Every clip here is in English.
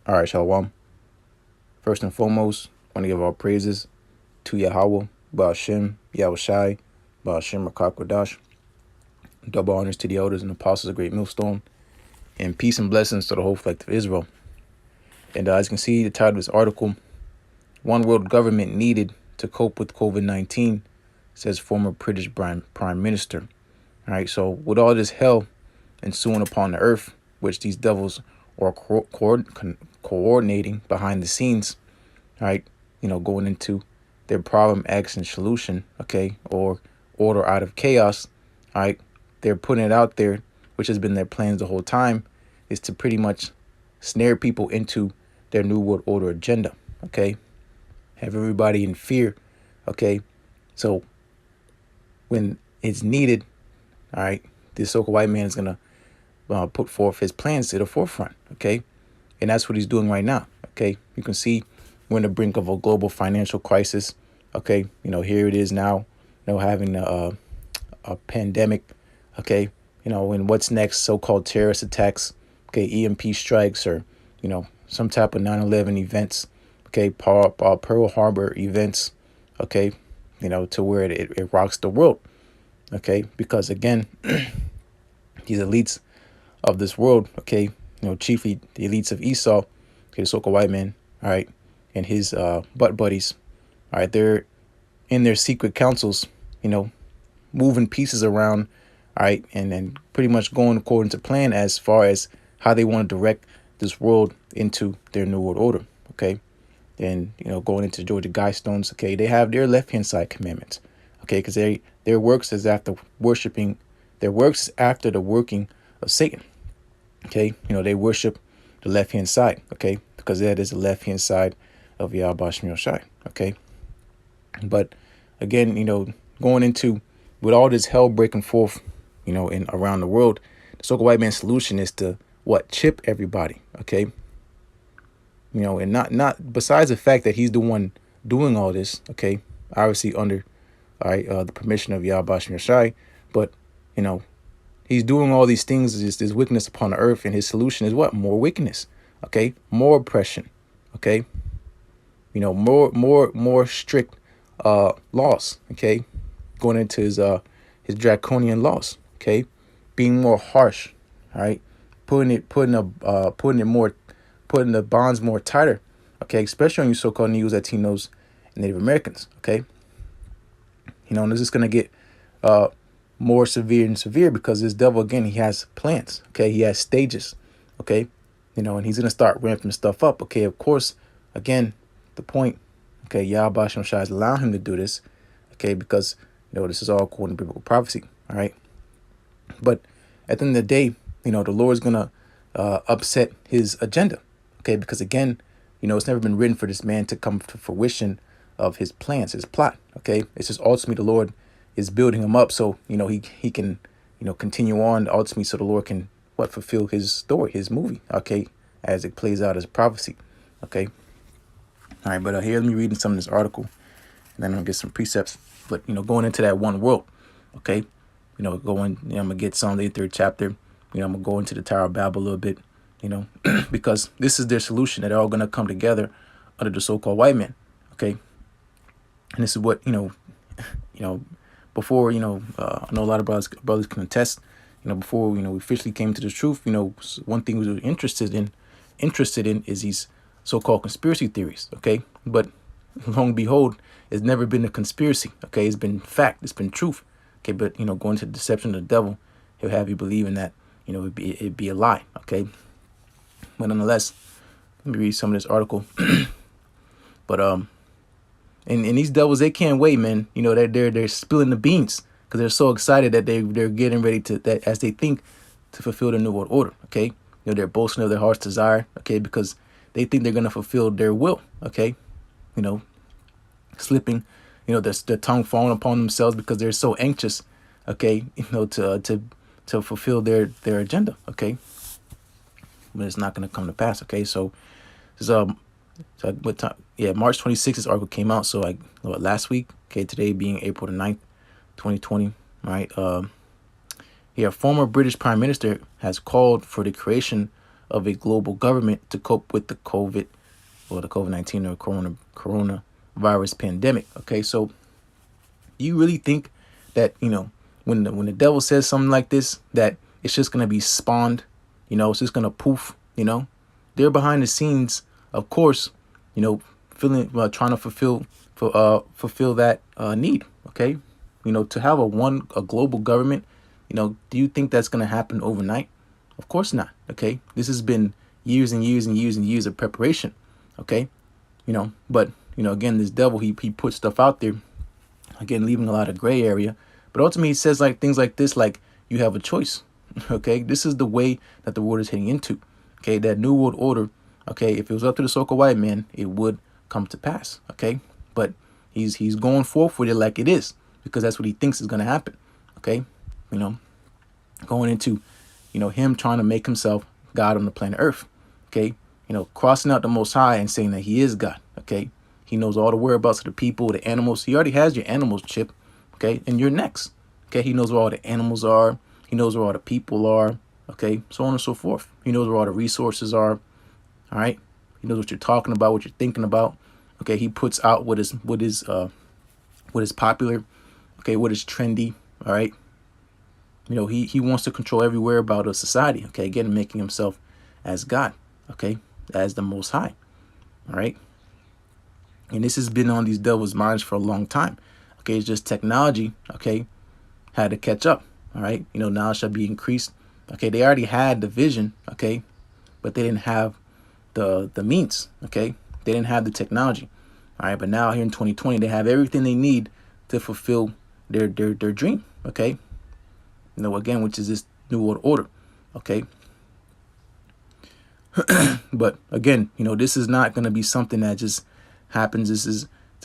All right, Shalom. First and foremost, I want to give all praises to Yahawah, Ba'ashem, YAHAWASHI, Ba'ashem Rakakwadash. Double honors to the elders and apostles of Great Millstone, and peace and blessings to the whole collective Israel. And as you can see, the title of this article, One World Government Needed to Cope with COVID-19, says former British Prime Minister. All right, so with all this hell ensuing upon the earth, which these devils are coordinating behind the scenes, all right, going into their problem, X, and solution, okay, or order out of chaos, all right, they're putting it out there, which has been their plans the whole time, is to pretty much snare people into their New World Order agenda, okay, have everybody in fear, okay, so when it's needed, all right, this so-called white man is going to put forth his plans to the forefront, okay, and that's what he's doing right now, okay. You can see we're on the brink of a global financial crisis, okay. Here it is now, having a pandemic, okay, and what's next, so-called terrorist attacks, okay, EMP strikes, or some type of 9/11 events, okay, Pearl Harbor events, okay, to where it rocks the world, okay, because again, these elites of this world, okay, chiefly the elites of Esau, okay, the so-called white man, all right, and his butt buddies, all right, they're in their secret councils, moving pieces around, all right, and then pretty much going according to plan as far as how they want to direct this world into their New World Order, okay. And going into Georgia Guidestones, okay, they have their left-hand side commandments, okay, because their works is after worshiping, their works after the working of Satan, okay. They worship the left-hand side, okay, because that is the left-hand side of Yahawah, okay. But again, going into with all this hell breaking forth, in around the world, the so-called white man's solution is to chip everybody, okay. And not besides the fact that he's the one doing all this, okay, obviously under the permission of Yahawah, but he's doing all these things, this wickedness upon the earth, and his solution is what? More wickedness, okay, more oppression, okay, more strict laws, okay, going into his draconian laws, okay, being more harsh, all right, putting the bonds more tighter, okay, especially on you so-called Negroes, Latinos, and Native Americans, okay. And this is going to get more severe and severe because this devil, again, he has plans, okay, he has stages, okay, and he's going to start ramping stuff up, okay. Of course, again, the point, okay, Yahawah is allowing him to do this, okay, because this is all according to biblical prophecy, all right. But at the end of the day, the Lord's going to upset his agenda, okay, because again, it's never been written for this man to come to fruition of his plans, his plot, okay. It's just ultimately the Lord is building him up so he can continue on ultimately, so the Lord can fulfill his story, his movie, okay, as it plays out as a prophecy, okay. All right, but here, let me read some of this article, and then I'm gonna get some precepts. But going into that one world, okay, I'm gonna get some of the third chapter. I'm gonna go into the Tower of Babel a little bit, because this is their solution, that they're all gonna come together under the so-called white man, okay. And this is what before I know a lot of brothers can attest. Before we officially came to the truth, one thing we were interested in is these so-called conspiracy theories, okay. But long and behold, it's never been a conspiracy, okay. It's been fact, it's been truth, okay. But going to the deception of the devil, he'll have you believe in that it'd be a lie, okay. But nonetheless, let me read some of this article. But and these devils, they can't wait, man. They're spilling the beans because they're so excited that they're getting ready to, that as they think, to fulfill the New World Order, okay. They're boasting of their heart's desire, okay, because they think they're gonna fulfill their will, okay. Slipping, their tongue falling upon themselves because they're so anxious, okay, to fulfill their agenda, okay. But it's not gonna come to pass, okay. So this what time? Yeah, March 26th, this article came out. So last week, okay, today being April the 9th, 2020, right? Former British Prime Minister has called for the creation of a global government to cope with the COVID-19 or coronavirus pandemic. Okay, so you really think that, when the devil says something like this, that it's just gonna be spawned, it's just gonna poof, they're behind the scenes, of course, feeling trying to fulfill that need. Okay, to have a global government, do you think that's gonna happen overnight? Of course not. Okay, this has been years and years and years and years of preparation. Okay, but again, this devil, he puts stuff out there, again, leaving a lot of gray area. But ultimately, he says like things like this, like you have a choice. Okay, this is the way that the world is heading into. Okay, that new world order. Okay, if it was up to the so-called white man, it would come to pass. Okay, but he's going forth with it like it is, because that's what he thinks is going to happen. Okay, going into him trying to make himself God on the planet Earth. Okay, crossing out the Most High and saying that he is God. Okay, he knows all the whereabouts of the people, the animals. He already has your animals chip. Okay, and you're next. Okay, he knows where all the animals are. He knows where all the people are. Okay, so on and so forth. He knows where all the resources are. All right, he knows what you're talking about, what you're thinking about. Okay, he puts out what is popular. Okay, what is trendy. All right, he wants to control every whereabout of society. Okay, again, making himself as God. Okay, as the Most High. All right, and this has been on these devils' minds for a long time. Okay, it's just technology. Okay, had to catch up. All right, knowledge shall be increased. Okay, they already had the vision. Okay, but they didn't have the means. Okay, they didn't have the technology. All right, but now here in 2020, they have everything they need to fulfill their dream. Okay, again, which is this new world order. Okay, but again, this is not going to be something that just happens. This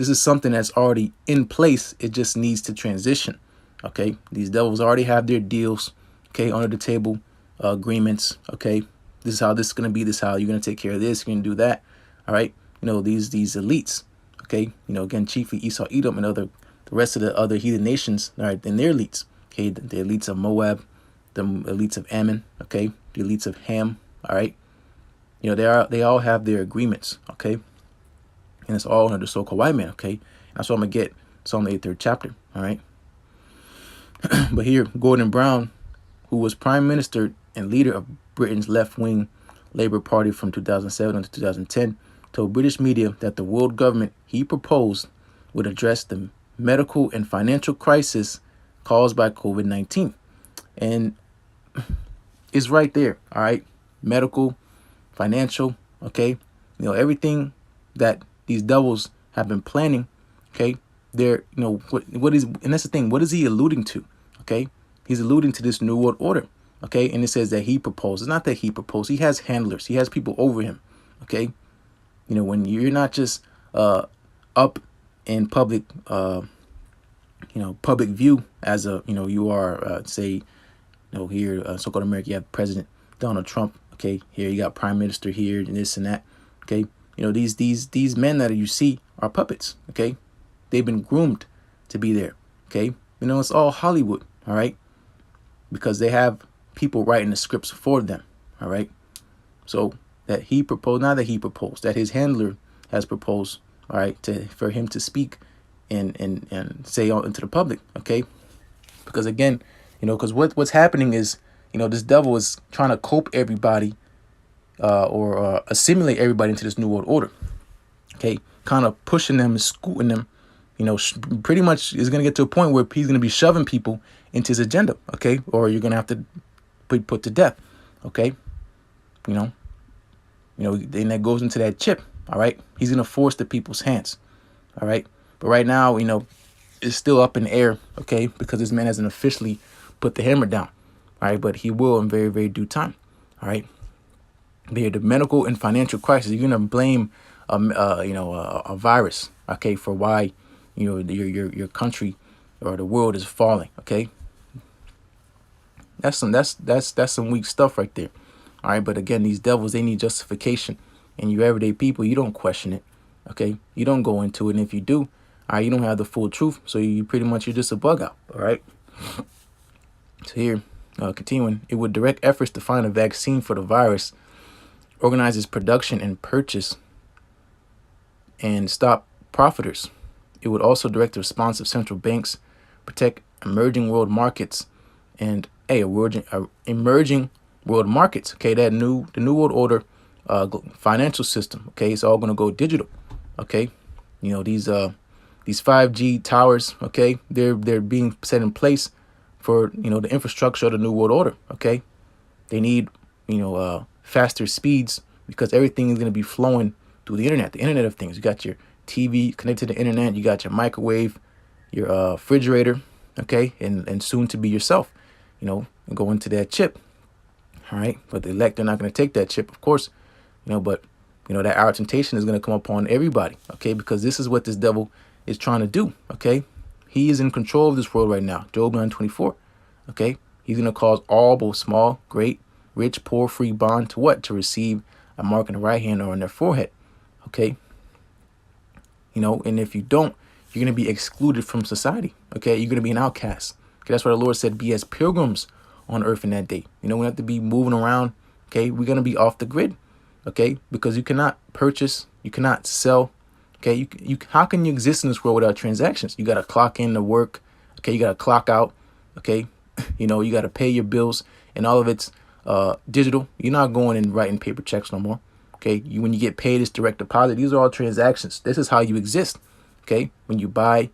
is something that's already in place. It just needs to transition. Okay, these devils already have their deals. Okay, under the table agreements. Okay, this is how this is going to be. This is how you're going to take care of this. You're going to do that. All right, these elites. Okay, again, chiefly Esau, Edom, and the rest of the other heathen nations. All right, and their elites. Okay, the elites of Moab, the elites of Ammon. Okay, the elites of Ham. All right, they all have their agreements. Okay, and it's all under the so-called white man. Okay, that's what I'm gonna get. Psalm 83rd chapter. All right, but here, Gordon Brown, who was prime minister and leader of Britain's left-wing Labour Party from 2007 to 2010, told British media that the world government he proposed would address the medical and financial crisis caused by COVID-19. And it's right there. All right, medical, financial. Okay, everything that these devils have been planning. Okay, they're what is, and that's the thing. What is he alluding to? Okay, he's alluding to this new world order. Okay, and it says that he proposed. It's not that he proposed. He has handlers. He has people over him. Okay, when you're not just up in public, public view as a you are say here so-called America, you have President Donald Trump. Okay, here you got Prime Minister here and this and that. Okay, these men that you see are puppets. Okay, they've been groomed to be there. Okay, it's all Hollywood. All right, because they have people writing the scripts for them. All right, so that he proposed, not that he proposed, that his handler has proposed. All right, for him to speak and say out into the public. Okay, because again, because what's happening is this devil is trying to cope everybody or assimilate everybody into this new world order. Okay, kind of pushing them and scooting them. Pretty much is going to get to a point where he's going to be shoving people into his agenda. Okay, or you're going to have to be put to death. Okay, then that goes into that chip. All right, he's going to force the people's hands. All right, but right now, it's still up in the air. Okay, because this man hasn't officially put the hammer down. All right, but he will in very, very due time. All right, the medical and financial crisis. You're going to blame a virus. Okay, for why your country or the world is falling. Okay, that's some weak stuff right there. All right, but again, these devils, they need justification, and you everyday people, you don't question it. Okay, you don't go into it, and if you do, all right, you don't have the full truth, so you're just a bug out. All right, so here, continuing, it would direct efforts to find a vaccine for the virus organizes production and purchase and stop profiteers. It would also direct the response of central banks, protect emerging world markets, and emerging world markets. Okay, the new world order financial system. Okay, it's all going to go digital. Okay, you know, these 5G towers. Okay, they're being set in place for, you know, the infrastructure of the new world order. Okay, they need, you know, faster speeds because everything is going to be flowing through the internet of things. You got your TV connected to the internet, you got your microwave, your refrigerator, okay, and soon to be yourself, you know, and go into that chip. All right, but the elect are not going to take that chip, of course, you know, but you know that our temptation is going to come upon everybody, okay, because this is what this devil is trying to do. Okay, he is in control of this world right now. Job 9:24. Okay, he's going to cause all, both small, great, rich, poor, free, bond, to what? To receive a mark on the right hand or on their forehead. Okay, you know, and if you don't, you're going to be excluded from society. Okay, you're going to be an outcast. Okay, that's why the Lord said, be as pilgrims on earth in that day. You know, we have to be moving around. Okay, we're going to be off the grid. Okay, because you cannot purchase, you cannot sell. Okay, you how can you exist in this world without transactions? You got to clock in to work. Okay, you got to clock out. Okay, you know, you got to pay your bills, and all of it's digital. You're not going and writing paper checks no more. Okay, when you get paid, it's direct deposit. These are all transactions. This is how you exist. Okay, when you buy,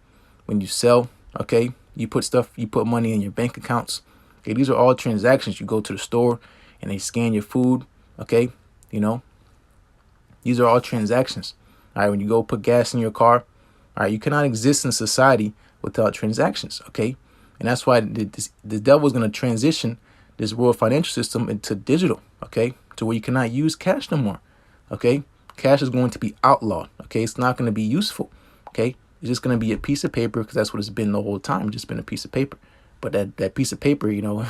when you sell, okay, you put money in your bank accounts. Okay, these are all transactions. You go to the store and they scan your food. Okay, you know, these are all transactions. All right, when you go put gas in your car, all right, you cannot exist in society without transactions. Okay, and that's why the devil is going to transition this world financial system into digital. Okay, to where you cannot use cash no more. Okay, cash is going to be outlawed. Okay, it's not going to be useful. Okay, it's just going to be a piece of paper, because that's what it's been the whole time, just been a piece of paper. But that piece of paper, you know,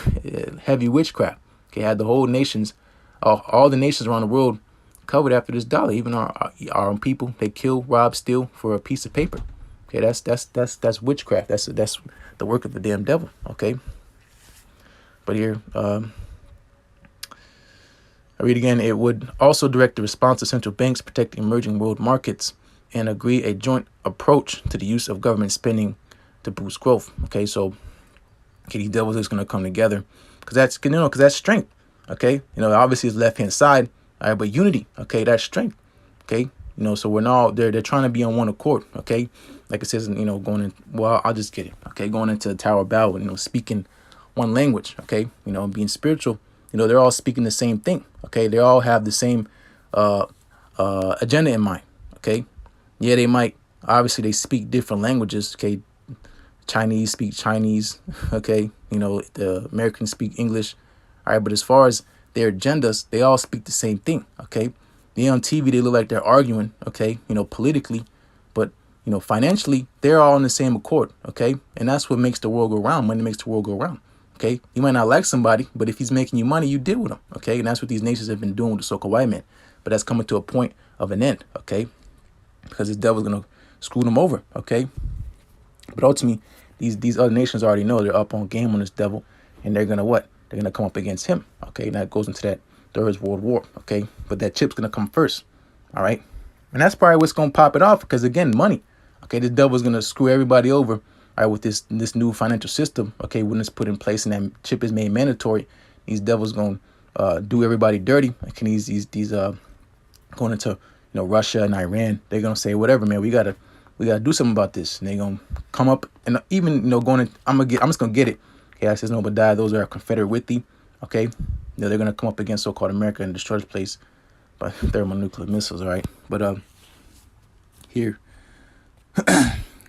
heavy witchcraft. Okay, had the whole nations, all the nations around the world covered after this dollar. Even our own people, they kill, rob, steal for a piece of paper. Okay, that's witchcraft. That's the work of the damn devil. Okay, but here, I read again. It would also direct the response of central banks, protect emerging world markets, and agree a joint approach to the use of government spending to boost growth. Okay, so these devils is going to come together, because that's, you know, because that's strength. Okay, you know, obviously it's left hand side, all right, but unity. Okay, that's strength. Okay, you know, so we're now they're trying to be on one accord. Okay, like it says, you know, going in. Well, I'll just get it. Okay, going into the Tower of Babel, you know, speaking one language. Okay, you know, being spiritual. You know, they're all speaking the same thing. Okay, they all have the same agenda in mind. Okay, yeah, they might, obviously they speak different languages. Okay, Chinese speak Chinese. Okay, you know, the Americans speak English. All right, but as far as their agendas, they all speak the same thing. Okay, they on TV, they look like they're arguing. Okay, you know, politically, but you know, financially, they're all in the same accord. Okay, and that's what makes the world go round. Money makes the world go round. Okay, you might not like somebody, but if he's making you money, you deal with him. Okay, and that's what these nations have been doing with the so-called white man. But that's coming to a point of an end. Okay, because this devil's gonna screw them over. Okay, but ultimately, these other nations already know they're up on game on this devil, and they're gonna what? They're gonna come up against him. Okay, and that goes into that Third World War. Okay, but that chip's gonna come first. All right, and that's probably what's gonna pop it off, because again, money. Okay, this devil's gonna screw everybody over. All right, with this new financial system. Okay, when it's put in place and that chip is made mandatory, these devils gonna do everybody dirty. Like these going into, you know, Russia and Iran, they're gonna say, whatever, man, we gotta do something about this. And they're gonna come up and even, you know, going in, I'm just gonna get it. Okay, I says no, but die, those are Confederate with thee. Okay, you know, they're gonna come up against so-called America and destroy this place by thermonuclear missiles. All right, but here,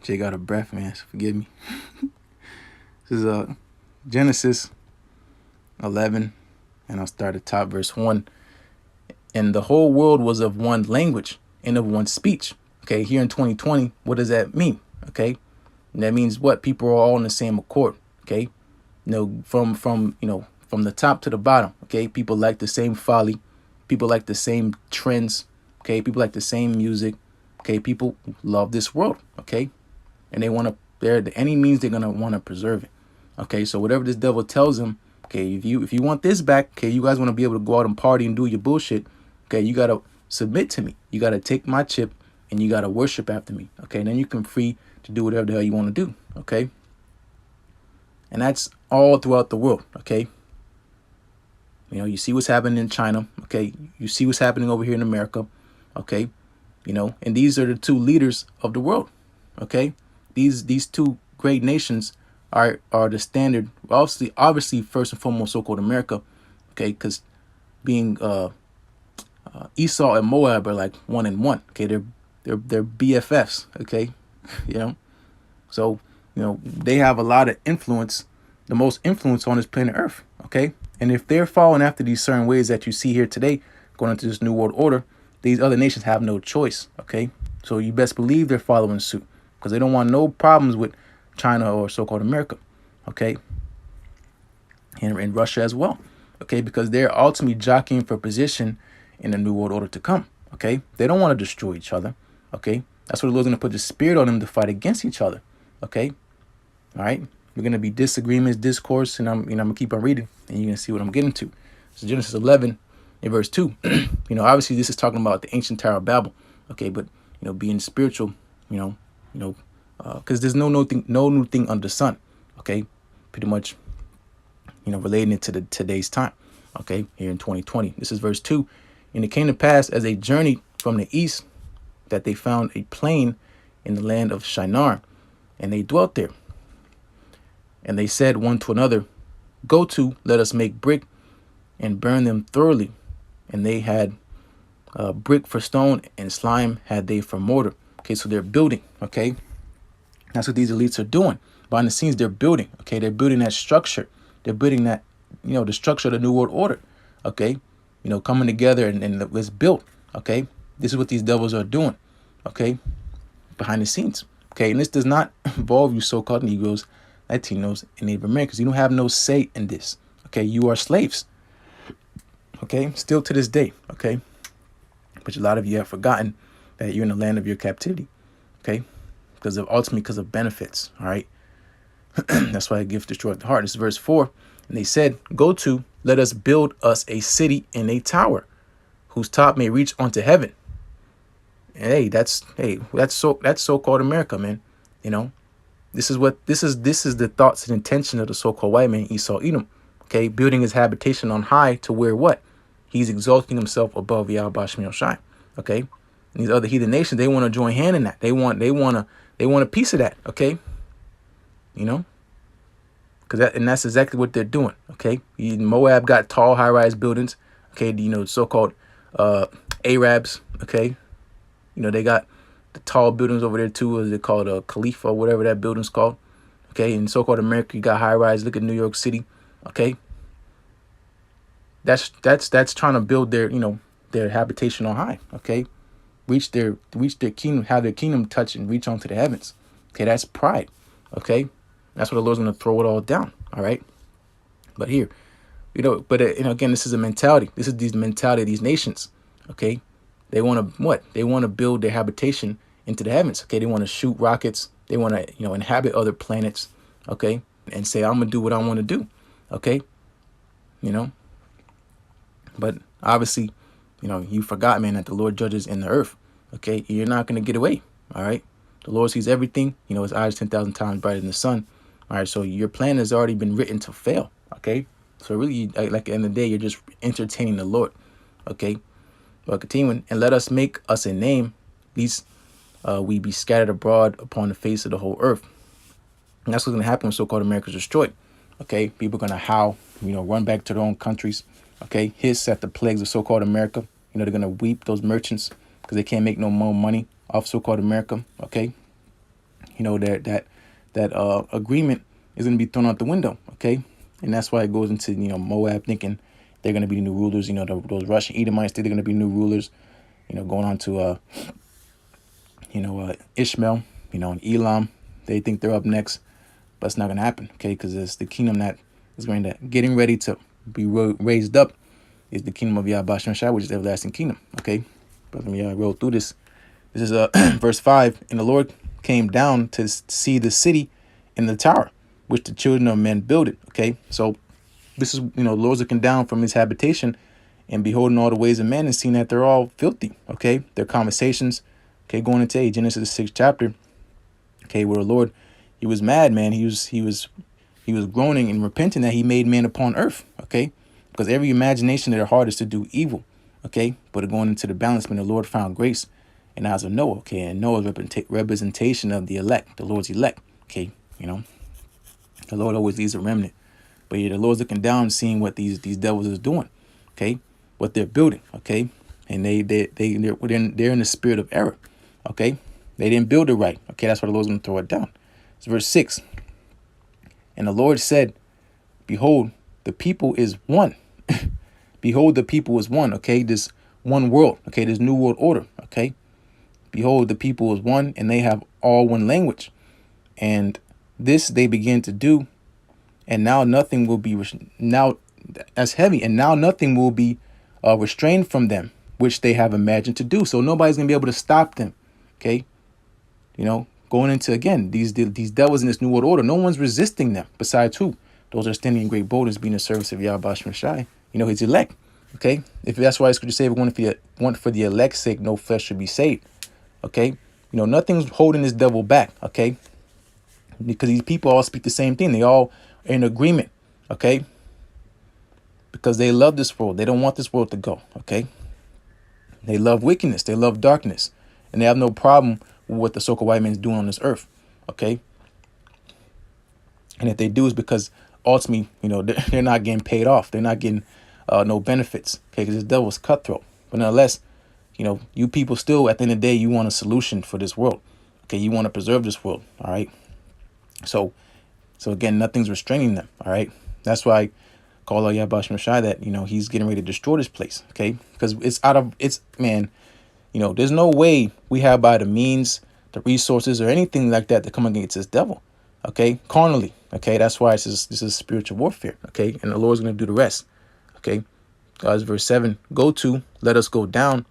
Jay got a breath, man, so forgive me. This is Genesis 11, and I'll start at top, verse 1. And the whole world was of one language and of one speech. Okay, here in 2020, what does that mean? Okay, and that means what? People are all in the same accord. Okay, you know, from you know, from the top to the bottom. Okay, people like the same folly, people like the same trends. Okay, people like the same music. Okay, people love this world. Okay, and they want to, they're any means they're gonna want to preserve it. Okay, so whatever this devil tells them, okay, if you want this back, okay, you guys want to be able to go out and party and do your bullshit. Okay, you got to submit to me. You got to take my chip and you got to worship after me. Okay, and then you can free to do whatever the hell you want to do. Okay, and that's all throughout the world. Okay, you know, you see what's happening in China. Okay, you see what's happening over here in America. Okay, you know, and these are the two leaders of the world. Okay, these two great nations are the standard. Obviously, first and foremost, so-called America. Okay, because being Esau and Moab are like 1 and 1. Okay, they're BFFs. Okay, you know, so you know they have a lot of influence, the most influence on this planet Earth. Okay, and if they're following after these certain ways that you see here today, going into this new world order, these other nations have no choice. Okay, so you best believe they're following suit because they don't want no problems with China or so-called America. Okay, and Russia as well. Okay, because they're ultimately jockeying for position in the new world order to come. Okay, they don't want to destroy each other. Okay, that's what the Lord's going to put the spirit on them to fight against each other. Okay, all right, we're going to be disagreements, discourse, and I'm gonna keep on reading, and you're gonna see what I'm getting to. So Genesis 11 in verse 2. You know, obviously this is talking about the ancient Tower of Babel. Okay, but you know, being spiritual, because there's no new thing under the sun. Okay, pretty much, you know, relating it to today's time. Okay, here in 2020. This is verse 2. And it came to pass as they journeyed from the east that they found a plain in the land of Shinar, and they dwelt there. And they said one to another, go to, let us make brick and burn them thoroughly. And they had brick for stone and slime had they for mortar. Okay, so they're building. Okay, that's what these elites are doing. Behind the scenes, they're building. Okay, they're building that structure. They're building that, you know, the structure of the new world order. Okay, you know, coming together and it's built. Okay, this is what these devils are doing. Okay, behind the scenes. Okay, and this does not involve you so-called Negroes, Latinos, and Native Americans. You don't have no say in this. Okay, you are slaves. Okay, still to this day. Okay, but a lot of you have forgotten that you're in the land of your captivity. Okay, ultimately because of benefits. All right, that's why a gift destroyed the heart. This is verse 4. And they said, go to, let us build us a city in a tower whose top may reach onto heaven. And that's so-called America, man. You know, this is the thoughts and intention of the so-called white man, Esau Edom. Okay, building his habitation on high to where what? He's exalting himself above YAHAWASHI Shai. Okay, and these other heathen nations, they want to join hand in that. They want a piece of that. Okay, you know, that's exactly what they're doing. Okay, Moab got tall, high-rise buildings. Okay, you know, so-called Arabs. Okay, you know, they got the tall buildings over there too. As they called Khalifa, whatever that building's called. Okay, in so-called America, you got high-rise. Look at New York City. Okay, that's trying to build their, you know, their habitation on high. Okay, reach their kingdom, have their kingdom touch and reach onto the heavens. Okay, that's pride. Okay, that's what the Lord's going to throw it all down. All right, but here, you know, but you know, again, this is a mentality. This is the mentality of these nations. Okay, they want to what? They want to build their habitation into the heavens. Okay, they want to shoot rockets. They want to, you know, inhabit other planets. Okay, and say, I'm gonna do what I want to do. Okay, you know, but obviously, you know, you forgot, man, that the Lord judges in the earth. Okay, you're not gonna get away. All right, the Lord sees everything. You know, his eyes 10,000 times brighter than the sun. All right, so your plan has already been written to fail. Okay, so really, like at the end of the day, you're just entertaining the Lord. Okay, well, continuing, and let us make us a name, lest we be scattered abroad upon the face of the whole earth. And that's what's gonna happen when so-called America is destroyed. Okay, people are gonna howl, you know, run back to their own countries. Okay, hiss at the plagues of so-called America. You know, they're gonna weep, those merchants, because they can't make no more money off so-called America. Okay, you know, that agreement is gonna be thrown out the window. Okay, and that's why it goes into, you know, Moab thinking they're gonna be the new rulers. You know, those Russian Edomites think they're gonna be new rulers. You know, going on to Ishmael. You know, and Elam, they think they're up next. But it's not going to happen, okay? Because it's the kingdom that is getting ready to be raised up is the kingdom of YAHAWASHI Shai, which is the everlasting kingdom, okay? But let me roll through this. This is verse 5. And the Lord came down to see the city and the tower, which the children of men builded, okay? So this is, you know, the Lord's looking down from his habitation and beholding all the ways of men and seeing that they're all filthy. Okay, their conversations. Okay, going into Genesis the 6th chapter. Okay, where the Lord, he was mad, man. He was groaning and repenting that he made man upon earth. Okay, because every imagination of their heart is to do evil. Okay, but going into the balance, when the Lord found grace in the eyes of Noah. Okay, and Noah's representation of the elect, the Lord's elect. Okay, the Lord always leaves a remnant. But yeah, the Lord's looking down, seeing what these devils is doing, okay, what they're building, okay, and they're in the spirit of error, okay. They didn't build it right, okay. That's why the Lord's gonna throw it down. It's verse 6. And the Lord said, "Behold, the people is one." Behold, the people is one, okay. This one world, okay. This new world order, okay. Behold, the people is one, and they have all one language, and this they begin to do. And now nothing will be now that's heavy. And now nothing will be restrained from them, which they have imagined to do. So nobody's gonna be able to stop them. Okay, going into again these devils in this new world order. No one's resisting them besides who? Those are standing in great boldness, being in service of YAHAWASHI. His elect. Okay, if that's why Scripture say, "Want for the elect's sake, no flesh should be saved." Okay, nothing's holding this devil back. Okay, because these people all speak the same thing. They all are in agreement, okay? Because they love this world. They don't want this world to go, okay? They love wickedness. They love darkness. And they have no problem with what the so-called white man is doing on this earth, okay? And if they do, it's because ultimately, they're not getting paid off. They're not getting no benefits, okay? Because this devil's cutthroat. But nonetheless, you people still, at the end of the day, you want a solution for this world, okay? You want to preserve this world, all right? So again, nothing's restraining them. All right. That's why I call out YAHAWASHI that, he's getting ready to destroy this place. Okay. Because there's no way we have by the means, the resources or anything like that to come against this devil. Okay. Carnally. Okay. That's why this is spiritual warfare. Okay. And the Lord's going to do the rest. Okay. God's verse 7, "Go to, let us go down,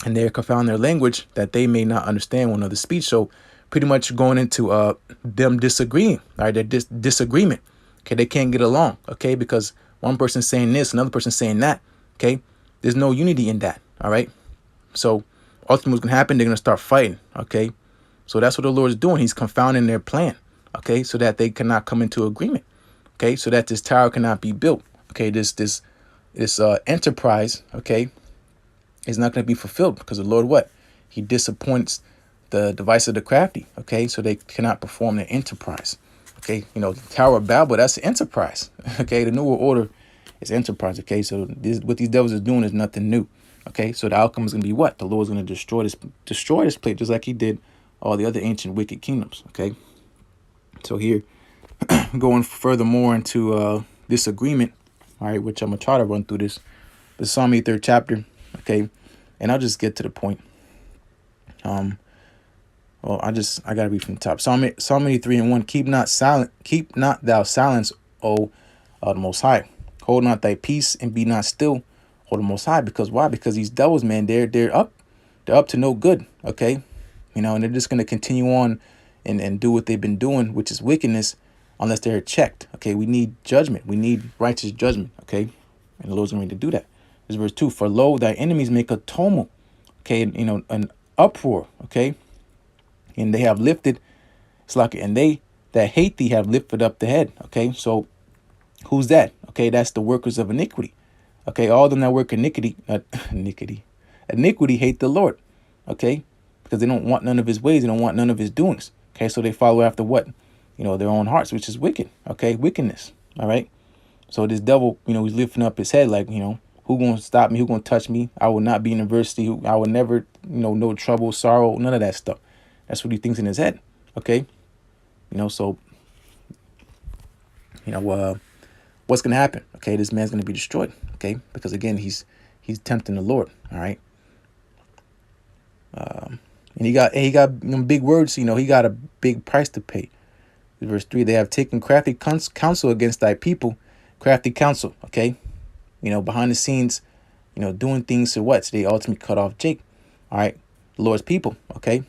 and there confound their language, that they may not understand one another's speech." So pretty much going into them disagreeing, all right, their disagreement. Okay, they can't get along, okay, because one person's saying this, another person's saying that, okay. There's no unity in that, all right. So ultimately what's going to happen, they're going to start fighting, okay. So that's what the Lord is doing. He's confounding their plan, okay, so that they cannot come into agreement, okay, so that this tower cannot be built, okay. This enterprise, okay, is not going to be fulfilled because the Lord, what? He disappoints the device of the crafty, okay, so they cannot perform their enterprise, okay. The Tower of Babel, that's enterprise, okay. The New World Order is enterprise, okay. So what these devils are doing is nothing new, okay. So the outcome is going to be what? The Lord's going to destroy this place, just like he did all the other ancient wicked kingdoms, okay. So here, going furthermore into this agreement, all right, which I'm going to try to run through this, the Psalm 83rd chapter, okay, and I'll just get to the point. Well, I gotta read from the top. Psalm 83:1. Keep not thou silence, O the Most High. Hold not thy peace and be not still, O the Most High. Because why? Because these devils, man, they're up to no good. Okay, and they're just gonna continue on and do what they've been doing, which is wickedness, unless they're checked. Okay, we need judgment. We need righteous judgment. Okay, and the Lord's going to do that. This is verse 2. "For lo, thy enemies make a tumult." Okay, an uproar. Okay. And they have lifted, and they that hate thee have lifted up the head. Okay, so who's that? Okay, that's the workers of iniquity. Okay, all them that work iniquity hate the Lord. Okay, because they don't want none of his ways. They don't want none of his doings. Okay, so they follow after what? Their own hearts, which is wicked. Okay, wickedness. All right. So this devil, he's lifting up his head like, who gonna stop me? Who gonna touch me? I will not be in adversity. I will never, no trouble, sorrow, none of that stuff. That's what he thinks in his head. Okay. So, what's going to happen? Okay. This man's going to be destroyed. Okay. Because again, he's tempting the Lord. All right. And he got big words. He got a big price to pay. Verse 3, "They have taken crafty counsel against thy people." Crafty counsel. Okay. Behind the scenes, doing things to what? So they ultimately cut off Jake. All right. The Lord's people. Okay.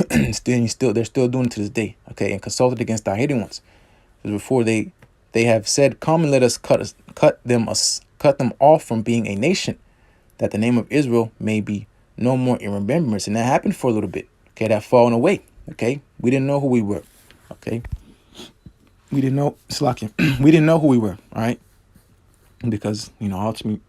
They're still doing it to this day, okay, and consulted against our hidden ones. As before, they have said, "Come and let us cut cut them off from being a nation, that the name of Israel may be no more in remembrance. And that happened for a little bit. Okay, that fallen away. Okay, we didn't know who we were. Okay, we didn't know Slakia. We didn't know who we were. All right, because ultimately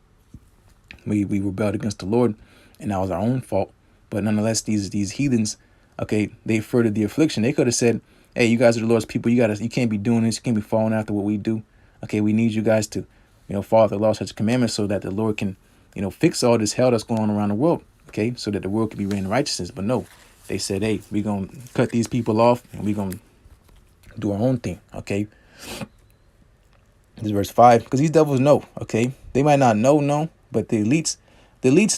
we rebelled against the Lord, and that was our own fault. But nonetheless, these heathens, okay, they furthered the affliction. They could have said, "Hey, you guys are the Lord's people. You can't be doing this. You can't be following after what we do. Okay, we need you guys to, follow the law, such commandments, so that the Lord can, fix all this hell that's going on around the world. Okay, so that the world can be ran in righteousness." But no, they said, "Hey, we're gonna cut these people off, and we're gonna do our own thing." Okay, this is verse 5, because these devils know. Okay, they might not know, but the elites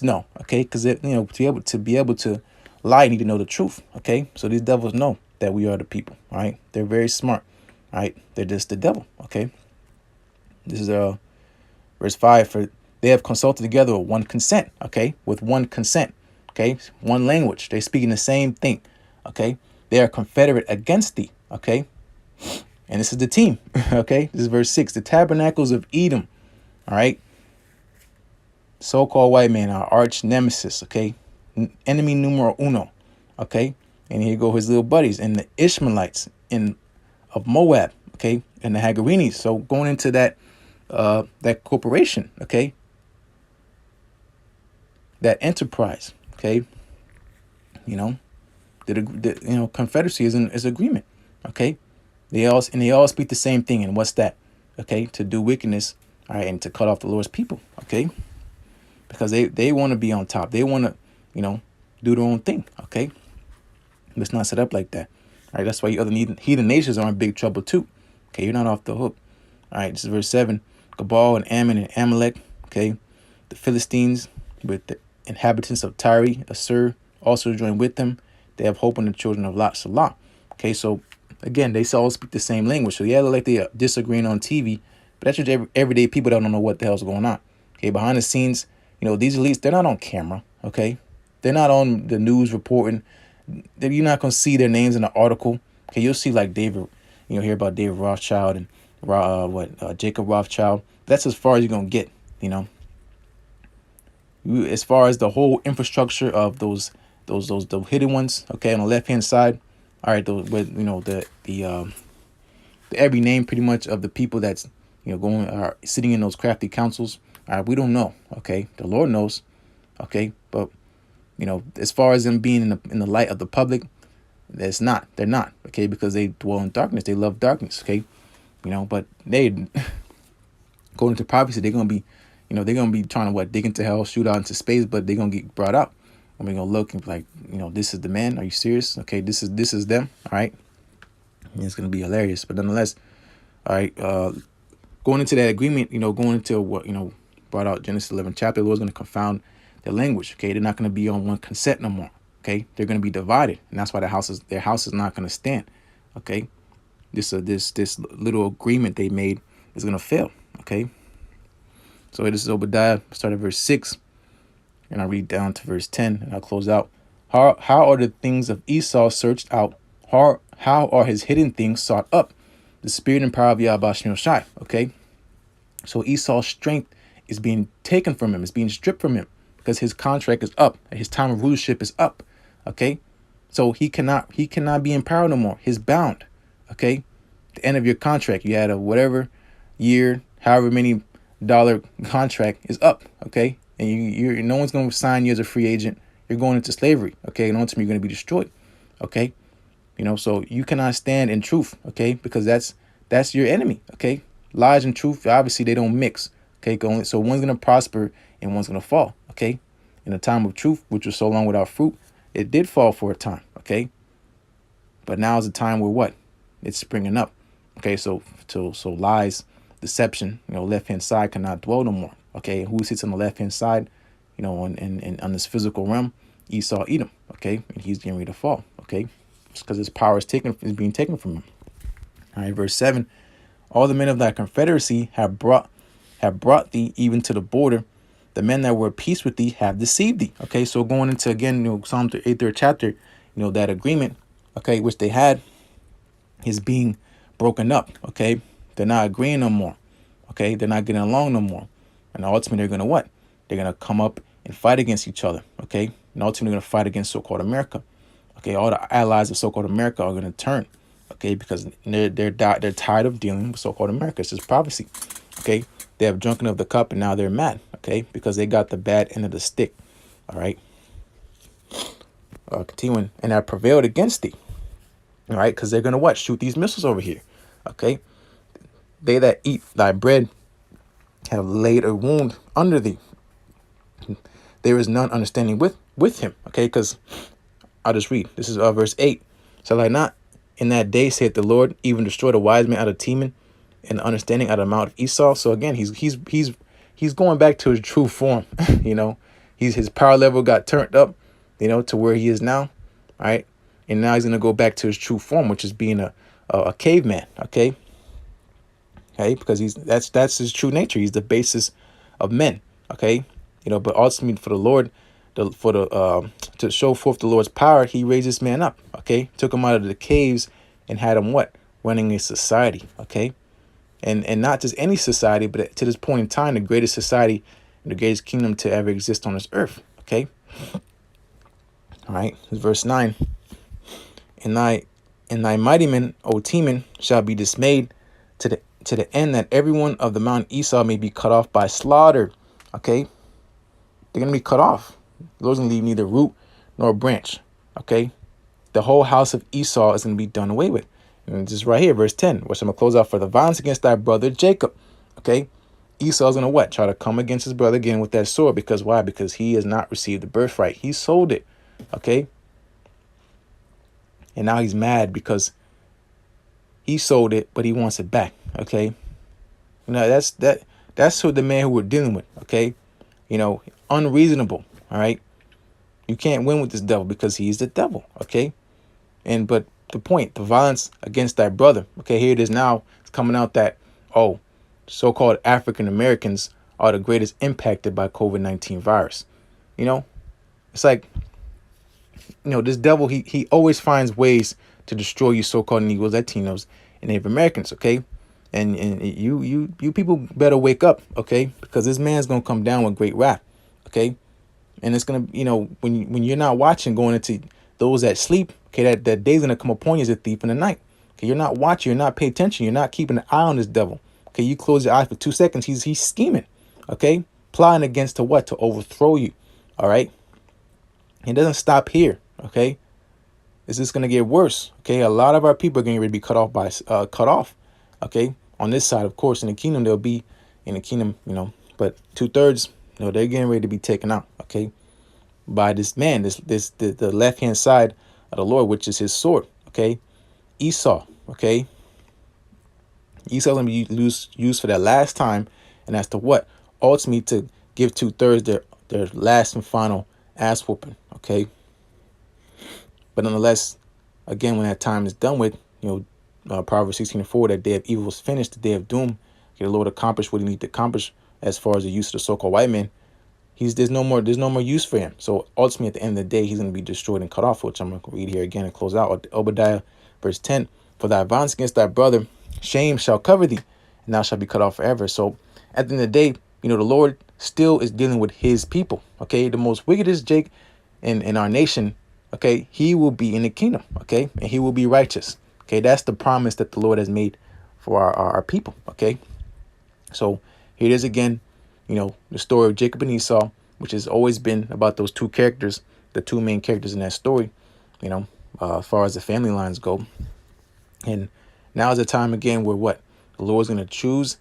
know. Okay, because to be able to lie, you need to know the truth. Okay, so these devils know that we are the people. All right, they're very smart. All right, they're just the devil. Okay, this is verse 5. For they have consulted together with one consent. Okay, with one consent. Okay, one language. They're speaking the same thing. Okay, they are confederate against thee. Okay, and this is the team. Okay, this is verse 6. The tabernacles of Edom. All right, so-called white man, our arch nemesis. Okay, enemy numero uno. Okay, and here go his little buddies, and the Ishmaelites of Moab. Okay, and the Hagarenes. So going into that corporation. Okay, that enterprise. Okay, the confederacy is agreement. Okay, they all speak the same thing. And what's that? Okay, to do wickedness. All right, and to cut off the Lord's people. Okay, because they want to be on top. They want to do their own thing. Okay, but it's not set up like that. All right, that's why you other heathen nations are in big trouble too. Okay, you're not off the hook. All right, this is verse 7. Gabal and Ammon and Amalek. Okay, the Philistines with the inhabitants of Tyre, Assur, also join with them. They have hope in the children of Lot, Salah. Okay, so again, they all speak the same language. So yeah, they're like they are disagreeing on TV, but that's just everyday people that don't know what the hell's going on. Okay, behind the scenes, these elites, they're not on camera. Okay, they're not on the news reporting. You're not gonna see their names in the article. Okay, you'll see like David, hear about David Rothschild and Jacob Rothschild. That's as far as you're gonna get. As far as the whole infrastructure of those hidden ones. Okay, on the left hand side. All right, those with the every name pretty much of the people that's going are sitting in those crafty councils. All right, we don't know. Okay, the Lord knows. Okay, but as far as them being in the light of the public, they're not. Okay, because they dwell in darkness. They love darkness. Okay, but they according to prophecy, they're gonna be they're gonna be trying to dig into hell, shoot out into space, but they're gonna get brought out. And we're gonna look and be like, this is the man. Are you serious? Okay, this is them. All right, and it's gonna be hilarious. But nonetheless, all right, going into that agreement, going into what brought out Genesis 11 chapter, the Lord's gonna confound their language. Okay, they're not gonna be on one consent no more. Okay, they're gonna be divided, and that's why their house is not gonna stand. Okay, this little agreement they made is gonna fail. Okay, so this is Obadiah. Start at verse 6. And I'll read down to verse 10 and I'll close out. How are the things of Esau searched out? How are his hidden things sought up? The spirit and power of YAHAWASHI. Okay. So Esau's strength is being taken from him. It's being stripped from him because his contract is up. His time of rulership is up. Okay. So he cannot be in power no more. He's bound. Okay. The end of your contract. You had a whatever year, however many dollar contract is up. Okay. And you're no one's going to sign you as a free agent. You're going into slavery. Okay. And ultimately, you're going to be destroyed. Okay. So you cannot stand in truth. Okay. Because that's your enemy. Okay. Lies and truth, obviously, they don't mix. Okay. So one's going to prosper and one's going to fall. Okay. In the time of truth, which was so long without fruit, it did fall for a time. Okay. But now is the time where what? It's springing up. Okay. So lies, deception, left hand side cannot dwell no more. Okay, who sits on the left hand side, on this physical realm? Esau, Edom. Okay, and he's getting ready to fall. Okay, it's because his power is being taken from him. All right, verse 7. All the men of thy confederacy have brought thee even to the border. The men that were at peace with thee have deceived thee. Okay, so going into again, Psalm 8th chapter, that agreement, okay, which they had, is being broken up. Okay, they're not agreeing no more. Okay, they're not getting along no more. And ultimately, they're going to what? They're going to come up and fight against each other. Okay, and ultimately, they're going to fight against so-called America. Okay, all the allies of so-called America are going to turn. Okay, because they're tired of dealing with so-called America. It's just prophecy. Okay, they have drunken of the cup and now they're mad. Okay, because they got the bad end of the stick. All right. Continuing, and have prevailed against thee. All right, because they're going to what? Shoot these missiles over here. Okay, they that eat thy bread have laid a wound under thee. There is none understanding with him. Okay, because I'll just read. This is verse 8. Shall I not in that day, saith the Lord, even destroy the wise man out of Teman and the understanding out of Mount of Esau? So again, he's going back to his true form. You know, his power level got turned up, you know, to where he is now. All right. And now he's going to go back to his true form, which is being a caveman. Okay. Okay. Because that's his true nature. He's the basis of men. Okay. You know, but ultimately for the Lord, to show forth the Lord's power, he raised this man up. Okay. Took him out of the caves and had him what? Running a society. Okay. And not just any society, but to this point in time, the greatest society and the greatest kingdom to ever exist on this earth. Okay. All right. Verse 9. And thy mighty men, O Teman, shall be dismayed to the end that everyone of the Mount Esau may be cut off by slaughter. Okay. They're going to be cut off. The Lord's going to leave neither root nor branch. Okay. The whole house of Esau is going to be done away with. And this is right here, verse 10, which I'm going to close out. For the violence against thy brother Jacob. Okay. Esau's going to what? Try to come against his brother again with that sword. Because why? Because he has not received the birthright. He sold it. Okay. And now he's mad because he sold it, but he wants it back. Okay. You know, that's who the man who we're dealing with. Okay. You know, unreasonable. All right. You can't win with this devil because he's the devil. Okay. But the point, the violence against thy brother. Okay. Here it is now. It's coming out that, oh, so-called African Americans are the greatest impacted by COVID-19 virus. You know, it's like, you know, this devil, he always finds ways to destroy you so-called Negroes, Latinos, and Native Americans. Okay. And you people better wake up. Okay. Because this man's going to come down with great wrath. Okay. And it's going to, you know, when you're not watching, going into those that sleep, okay, that day's going to come upon you as a thief in the night. Okay. You're not watching. You're not paying attention. You're not keeping an eye on this devil. Okay. You close your eyes for 2 seconds. He's scheming. Okay. Plotting against to what? To overthrow you. All right. It doesn't stop here. Okay. It's just going to get worse. Okay. A lot of our people are getting ready to be cut off. Okay. On this side, of course, in the kingdom, they'll be in the kingdom, you know, but 2/3, you know, they're getting ready to be taken out. Okay. By this man, the left hand side of the Lord, which is his sword. Okay. Esau. Okay. Esau's going to be used for that last time. And that's to what? Ultimately to give 2/3 their last and final ass whooping. Okay. But nonetheless, again, when that time is done with, you know, Proverbs 16:4, that day of evil is finished, the day of doom. The Lord accomplished what he needed to accomplish as far as the use of the so-called white man. There's no more use for him. So ultimately, at the end of the day, he's going to be destroyed and cut off, which I'm going to read here again and close out. Obadiah, verse 10, for thy violence against thy brother, shame shall cover thee, and thou shalt be cut off forever. So at the end of the day, you know, the Lord still is dealing with his people. Okay, the most wickedest Jake in our nation. Okay, he will be in the kingdom. Okay, and he will be righteous. Okay, that's the promise that the Lord has made for our people. Okay, so here it is again, you know, the story of Jacob and Esau, which has always been about those two characters, the two main characters in that story, you know, as far as the family lines go. And now is the time again where what? The Lord's going to choose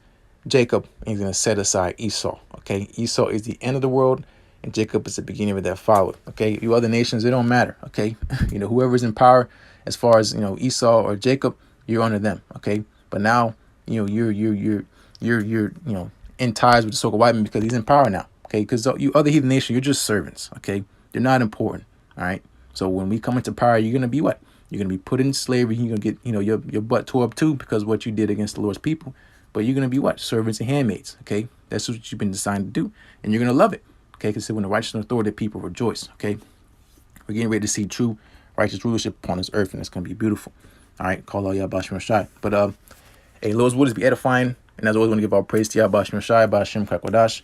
Jacob and he's going to set aside Esau. Okay, Esau is the end of the world and Jacob is the beginning of that follow. Okay, you other nations, it don't matter. Okay, you know, whoever's in power, as far as, you know, Esau or Jacob, you're under them. Okay, but now, you know, you're you know, in ties with the so-called white man because he's in power now. Okay, because you other heathen nation, you're just servants. Okay, they're not important. All right. So when we come into power, you're gonna be what? You're gonna be put in slavery. You're gonna get, you know, your butt tore up too because of what you did against the Lord's people. But you're gonna be what? Servants and handmaids. Okay, that's what you've been designed to do, and you're gonna love it. Okay, because when the righteous and authority people rejoice. Okay, we're getting ready to see true righteous rulership upon this earth, and it's gonna be beautiful. All right, call all YAHAWASHI. But hey, Lord's word is be edifying. And as always, want to give our praise to YAHAWASHI, Bashim Kakwadash,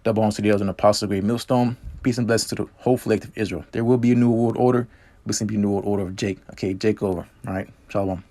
double honors to the elders and apostle grade millstone. Peace and blessings to the whole collective Israel. There will be a new world order. This will be a new world order of Jake. Okay, Jake over. All right, shalom.